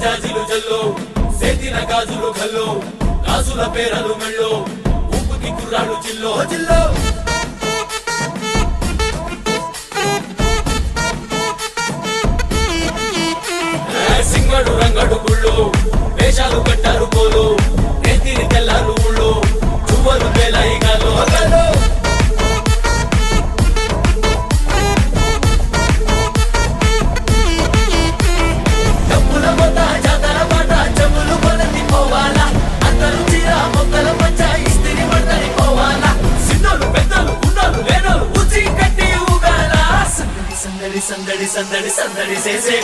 జాజిలు జల్లో సేతిన గాజులు గల్లో గాజుల పేరలు మెళ్ళో ఊపుకి కుర్రాడు జిల్లో జిల్లో సింగడు రంగడు గుళ్ళు వేషాలు కట్టారు పోలు నెత్తిని తెల్లారు ఊళ్ళు చువ్వలు పేలాయి గాలో గాలో డబ్బుల మొత్త జాతర పాట చెవులు కొలతి పోవాలా అందరూ చీర మొక్కల పంచ ఇస్తిరి పడతని పోవాలా సిన్నోలు పెద్దలు ఉన్నోలు లేనోలు ఉచి కట్టి ఊగాల సందడి సందడి సందడి సందడి సందడి చేసే